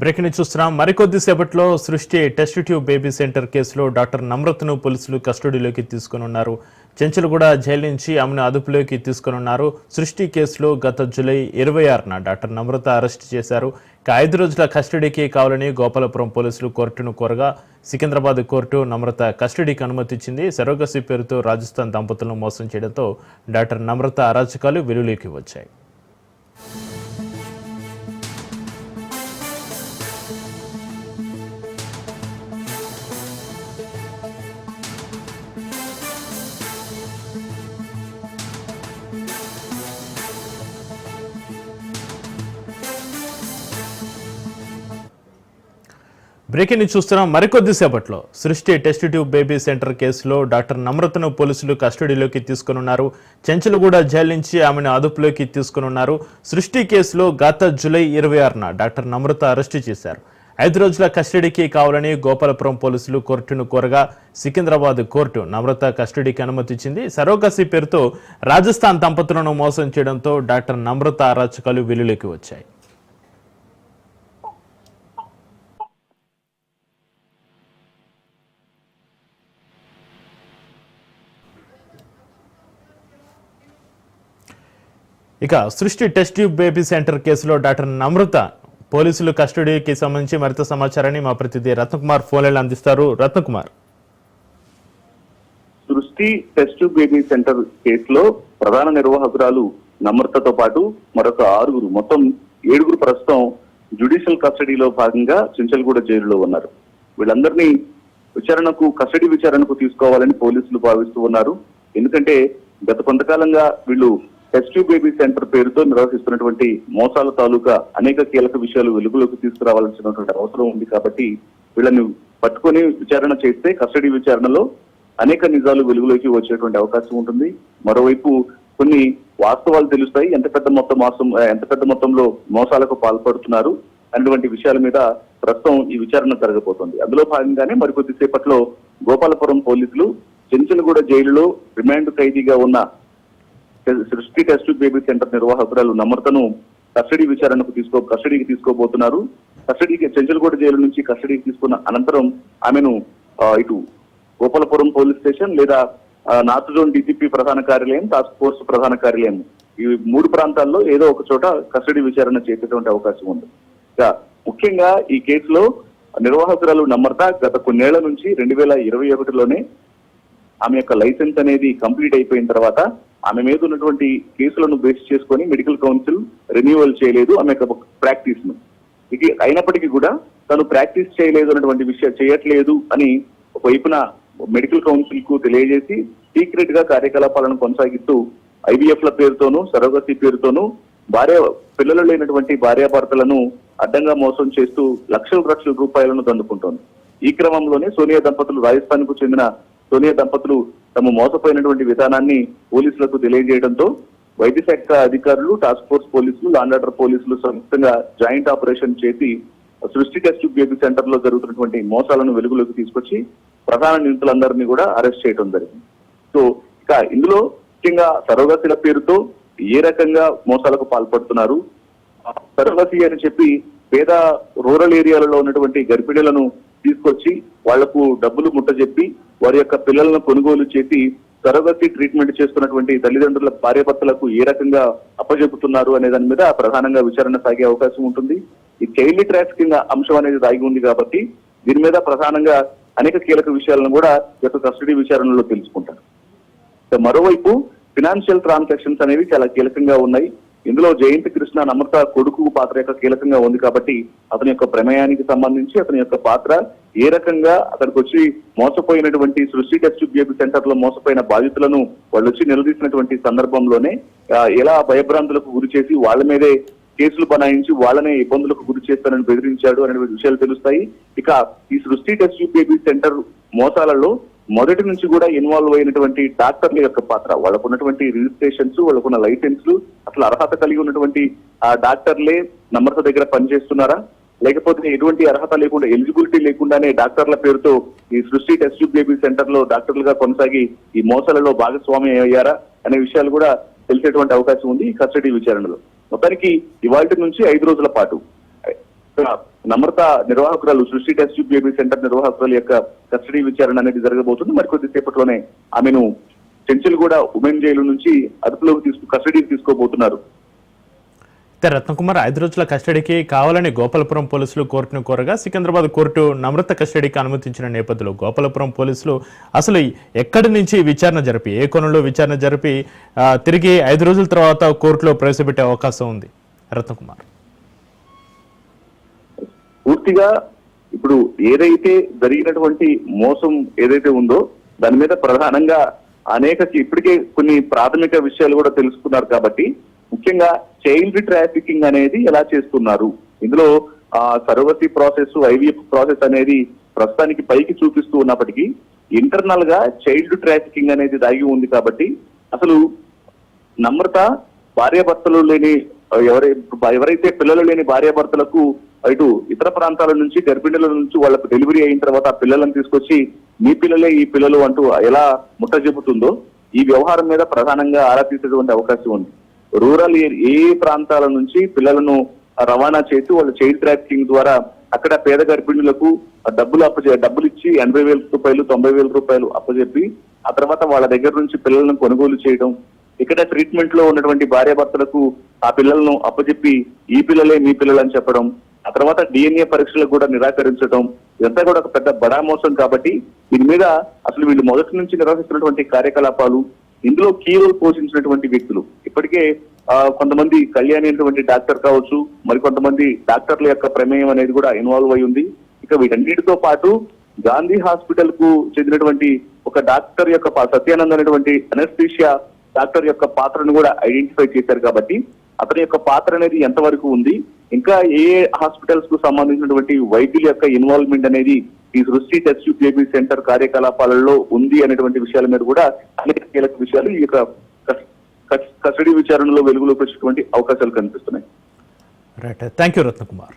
Breaking చూస్తున్నాం. మరికొద్దిసేపట్లో సృష్టి test tube baby centre కేసులో డాక్టర్ నమ్రతను పోలీసులు కస్టడీలోకి తీసుకున్నారు. చెంచల్గూడ జైలు నుంచి ఆమెను అదుపులోకి తీసుకున్నారు. సృష్టి కేసులో గత జూలై 26న డాక్టర్ నమ్రత అరెస్ట్ చేశారు. 5 రోజుల కస్టడీకి కావాలని గోపాలపురం పోలీసులు కోర్టును కోరగా సికింద్రాబాద్ కోర్టు నమ్రత కస్టడీకి అనుమతిచ్చింది. సరోగసి పేరుతో రాజస్థాన్ దంపతులను మోసం చేయడంతో డాక్టర్ నమ్రత అరాచకాలు వెలుగులోకి వచ్చాయి. బ్రేకింగ్ చూస్తున్నాం. మరికొద్దిసేపట్లో సృష్టి టెస్ట్ ట్యూబ్ బేబీ సెంటర్ కేసులో డాక్టర్ నమ్రతను పోలీసులు కస్టడీలోకి తీసుకున్నారు. చెంచల్గూడ జైలు నుంచి ఆమెను అదుపులోకి తీసుకున్నారు. సృష్టి కేసులో గత జూలై 26న డాక్టర్ నమ్రత అరెస్టు చేశారు. 5 రోజుల కస్టడీకి కావాలని గోపాలపురం పోలీసులు కోర్టును కోరగా సికింద్రాబాద్ కోర్టు నమ్రత కస్టడీకి అనుమతిచ్చింది. సరోగసి పేరుతో రాజస్థాన్ దంపతులను మోసం చేయడంతో డాక్టర్ నమ్రత అరాచకాలు వెలుగులోకి వచ్చాయి. ఇక సృష్టి టెస్ట్ ట్యూబ్ బేబీ సెంటర్ కేసులో డాక్టర్ నమ్రత పోలీసులు కస్టడీకి సంబంధించి మరింత సమాచారాన్ని మా ప్రతినిధి రత్నకుమార్ ఫోన్ లైన్ అందిస్తారు. రత్నకుమార్, సృష్టి టెస్ట్ ట్యూబ్ బేబీ సెంటర్ కేసులో ప్రధాన నిర్వాహకురాలు నమ్రతతో పాటు మరొక 6 మొత్తం 7 ప్రస్తుతం జ్యుడిషియల్ కస్టడీలో భాగంగా చెంచల్గూడ జైలులో ఉన్నారు. వీళ్ళందరినీ కస్టడీ విచారణకు తీసుకోవాలని పోలీసులు భావిస్తూ ఉన్నారు. ఎందుకంటే గత కొంతకాలంగా వీళ్ళు టెస్ట్ ట్యూబ్ బేబీ సెంటర్ పేరుతో నిర్వహిస్తున్నటువంటి మోసాల తాలూకా అనేక కీలక విషయాలు వెలుగులోకి తీసుకురావాల్సినటువంటి అవసరం ఉంది. కాబట్టి వీళ్ళని పట్టుకొని విచారణ చేస్తే కస్టడీ విచారణలో అనేక నిజాలు వెలుగులోకి వచ్చేటువంటి అవకాశం ఉంటుంది. మరోవైపు కొన్ని వాస్తవాలు తెలుస్తాయి. ఎంత పెద్ద మొత్తంలో మోసాలకు పాల్పడుతున్నారు అనేటువంటి విషయాల మీద ప్రస్తుతం ఈ విచారణ జరగబోతోంది. అందులో భాగంగానే మరికొద్దిసేపట్లో గోపాలపురం పోలీసులు చెంచల్గూడ జైలులో రిమాండ్ ఖైదీగా ఉన్న సృష్టి టెస్ట్ ట్యూబ్ బేబీ సెంటర్ నిర్వాహకురాలు నమ్రతను కస్టడీకి తీసుకోబోతున్నారు. చెంచల్గూడ జైలు నుంచి కస్టడీకి తీసుకున్న అనంతరం ఆమెను ఇటు గోపాలపురం పోలీస్ స్టేషన్ లేదా నార్త్ జోన్ డీసీపీ ప్రధాన కార్యాలయం, టాస్క్ ఫోర్స్ ప్రధాన కార్యాలయం ఈ 3 ప్రాంతాల్లో ఏదో ఒక చోట కస్టడీ విచారణ చేసేటువంటి అవకాశం ఉంది. ముఖ్యంగా ఈ కేసులో నిర్వాహకురాలు నమ్రత గత కొన్నేళ్ల నుంచి 2021లోనే ఆమె యొక్క లైసెన్స్ అనేది కంప్లీట్ అయిపోయిన తర్వాత ఆమె మీద ఉన్నటువంటి కేసులను బేస్ చేసుకొని మెడికల్ కౌన్సిల్ రెన్యూవల్ చేయలేదు ఆమె యొక్క ప్రాక్టీస్ ను. ఇది అయినప్పటికీ కూడా తను ప్రాక్టీస్ చేయట్లేదు అని ఒకవైపున మెడికల్ కౌన్సిల్ కు తెలియజేసి సీక్రెట్ గా కార్యకలాపాలను కొనసాగిస్తూ ఐవీఎఫ్ ల పేరుతోనూ సరోగసి పేరుతోనూ పిల్లలు లేనటువంటి భార్యాభర్తలను అడ్డంగా మోసం చేస్తూ లక్షల రూపాయలను దండుకుంటోంది. ఈ క్రమంలోనే రాజస్థాన్ కు చెందిన సోనియా దంపతులు తమ మోసపోయినటువంటి విధానాన్ని పోలీసులకు తెలియజేయడంతో వైద్య శాఖ అధికారులు, టాస్క్ ఫోర్స్ పోలీసులు, లా అండ్ ఆర్డర్ పోలీసులు సంయుక్తంగా జాయింట్ ఆపరేషన్ చేసి సృష్టి టెస్ట్ ట్యూబ్ బేబీ సెంటర్ లో జరుగుతున్నటువంటి మోసాలను వెలుగులోకి తీసుకొచ్చి ప్రధాన నిందితులందరినీ కూడా అరెస్ట్ చేయడం జరిగింది. సో ఇక ఇందులో ముఖ్యంగా సరోగసిల పేరుతో ఏ రకంగా మోసాలకు పాల్పడుతున్నారు, సరోగసి అని చెప్పి పేద రూరల్ ఏరియాలలో ఉన్నటువంటి గర్భిణీలను తీసుకొచ్చి వాళ్లకు డబ్బులు ముట్టజెప్పి వారి యొక్క పిల్లలను కొనుగోలు చేసి సరోగసి ట్రీట్మెంట్ చేస్తున్నటువంటి తల్లిదండ్రుల భార్యాభర్తలకు ఏ రకంగా అప్పజెపుతున్నారు అనే దాని మీద ప్రధానంగా విచారణ సాగే అవకాశం ఉంటుంది. ఈ చైల్డ్ ట్రాఫికింగ్ అంశం అనేది దాగి ఉంది కాబట్టి దీని మీద ప్రధానంగా అనేక కీలక విషయాలను కూడా యొక్క కస్టడీ విచారణలో తెలుసుకుంటారు. మరోవైపు ఫినాన్షియల్ ట్రాన్సాక్షన్స్ అనేవి చాలా కీలకంగా ఉన్నాయి. ఇందులో జయంతి కృష్ణ నమ్రత కొడుకు పాత్ర యొక్క కీలకంగా ఉంది కాబట్టి అతని యొక్క ప్రమేయానికి సంబంధించి అతని యొక్క పాత్ర ఏ రకంగా అతనికి వచ్చి మోసపోయినటువంటి సృష్టి టెస్ట్ ట్యూబ్ బేబీ సెంటర్ లో మోసపోయిన బాధితులను వాళ్ళు వచ్చి నిలదీసినటువంటి సందర్భంలోనే ఎలా భయభ్రాంతులకు గురి చేసి వాళ్ళ మీదే కేసులు బనాయించి వాళ్ళనే ఇబ్బందులకు గురి చేస్తానని బెదిరించాడు అనే విషయాలు తెలుస్తాయి. ఇక ఈ సృష్టి టెస్ట్ ట్యూబ్ బేబీ సెంటర్ మోసాలలో మొదటి నుంచి కూడా ఇన్వాల్వ్ అయినటువంటి డాక్టర్ల యొక్క పాత్ర, వాళ్ళకు ఉన్నటువంటి రిజిస్ట్రేషన్స్, వాళ్ళకున్న లైసెన్స్లు, అసలు అర్హత కలిగి ఉన్నటువంటి ఆ డాక్టర్లే నమ్రత దగ్గర పనిచేస్తున్నారా, లేకపోతే ఎటువంటి అర్హత లేకుండా ఎలిజిబిలిటీ లేకుండానే డాక్టర్ల పేరుతో ఈ సృష్టి టెస్ట్ ట్యూబ్ బేబీ సెంటర్ లో డాక్టర్లుగా కొనసాగి ఈ మోసాలలో భాగస్వామి అయ్యారా అనే విషయాలు కూడా తెలిసేటువంటి అవకాశం ఉంది ఈ కస్టడీ విచారణలో. మొత్తానికి ఇవాళ నుంచి 5 రోజుల పాటు నమ్రత నిర్వాహకురాలు సృష్టి టెస్ట్ ట్యూబ్ బేబీ సెంటర్ నిర్వాహకురాలు యొక్క కస్టడీ విచారణ అనేది జరగబోతుంది. మరి కొద్దిసేపట్లోనే ఆమెను చెంచులగూడ ఉమెన్ జైలు నుంచి అదుపులోకి కస్టడీకి తీసుకోబోతున్నారు. రత్నకుమార్ 5 రోజుల కస్టడీకి కావాలని గోపాలపురం పోలీసులు కోర్టును కోరగా సికింద్రాబాద్ కోర్టు నమ్రత కస్టడీకి అనుమతించిన నేపథ్యంలో గోపాలపురం పోలీసులు అసలు ఎక్కడి నుంచి విచారణ జరిపి ఏ కోణంలో విచారణ జరిపి తిరిగి 5 రోజుల తర్వాత కోర్టులో ప్రవేశపెట్టే అవకాశం ఉంది రత్నకుమార్? పూర్తిగా ఇప్పుడు ఏదైతే జరిగినటువంటి మోసం ఏదైతే ఉందో దాని మీద ప్రధానంగా ఇప్పటికే కొన్ని ప్రాథమిక విషయాలు కూడా తెలుసుకున్నారు. కాబట్టి ముఖ్యంగా చైల్డ్ ట్రాఫికింగ్ అనేది ఎలా చేస్తున్నారు, ఇందులో సర్వతి ప్రాసెస్, ఐవీఎఫ్ ప్రాసెస్ అనేది ప్రస్తుతానికి పైకి చూపిస్తూ ఉన్నప్పటికీ ఇంటర్నల్ గా చైల్డ్ ట్రాఫికింగ్ అనేది దాగి ఉంది. కాబట్టి అసలు నమ్రత భార్యాభర్తలు లేని ఎవరైతే పిల్లలు లేని భార్యాభర్తలకు ఇటు ఇతర ప్రాంతాల నుంచి గర్భిణుల నుంచి వాళ్ళకు డెలివరీ అయిన తర్వాత ఆ పిల్లలను తీసుకొచ్చి మీ పిల్లలే ఈ పిల్లలు అంటూ ఎలా ముట్ట చెబుతుందో ఈ వ్యవహారం మీద ప్రధానంగా ఆరా తీసేటువంటి అవకాశం ఉంది. రూరల్ ఏ ప్రాంతాల నుంచి పిల్లలను రవాణా చేసి వాళ్ళు చైల్డ్ ట్రాఫికింగ్ ద్వారా అక్కడ పేద గర్భిణులకు డబ్బులు ఇచ్చి 80,000 రూపాయలు 90,000 రూపాయలు అప్పచెప్పి ఆ తర్వాత వాళ్ళ దగ్గర నుంచి పిల్లలను కొనుగోలు చేయడం, ఇక్కడ ట్రీట్మెంట్ లో ఉన్నటువంటి భార్యాభర్తలకు ఆ పిల్లలను అప్పచెప్పి ఈ పిల్లలే మీ పిల్లలు అని చెప్పడం, ఆ తర్వాత DNA పరీక్షలకు కూడా నిరాకరించడం, ఇదంతా కూడా ఒక పెద్ద బడా మోసం. కాబట్టి దీని మీద అసలు వీళ్ళు మొదటి నుంచి నిర్వహిస్తున్నటువంటి కార్యకలాపాలు, ఇందులో కీ రోల్ పోషించినటువంటి వ్యక్తులు ఇప్పటికే కొంతమంది కళ్యాణి అనేటువంటి డాక్టర్ కావచ్చు, మరికొంతమంది డాక్టర్ల యొక్క ప్రమేయం అనేది కూడా ఇన్వాల్వ్ అయి ఉంది. ఇక వీటన్నిటితో పాటు గాంధీ హాస్పిటల్ కు చెందినటువంటి ఒక డాక్టర్ యొక్క సత్యానంద్ అనేటువంటి అనస్థీషియా డాక్టర్ యొక్క పాత్రను కూడా ఐడెంటిఫై చేశారు. కాబట్టి అతని యొక్క పాత్ర అనేది ఎంతవరకు ఉంది, ఇంకా ఏ హాస్పిటల్స్ కు సంబంధించినటువంటి వైద్యుల యొక్క ఇన్వాల్వ్మెంట్ అనేది ఈ సృష్టి టెస్ట్ ట్యూబ్ బేబీ సెంటర్ కార్యకలాపాలలో ఉంది అనేటువంటి విషయాల మీద కూడా అనేక కీలక విషయాలు ఈ యొక్క కస్టడీ విచారణలో వెలుగులోకి వచ్చేటువంటి అవకాశాలు కనిపిస్తున్నాయి. Right, thank you Ratnakumar.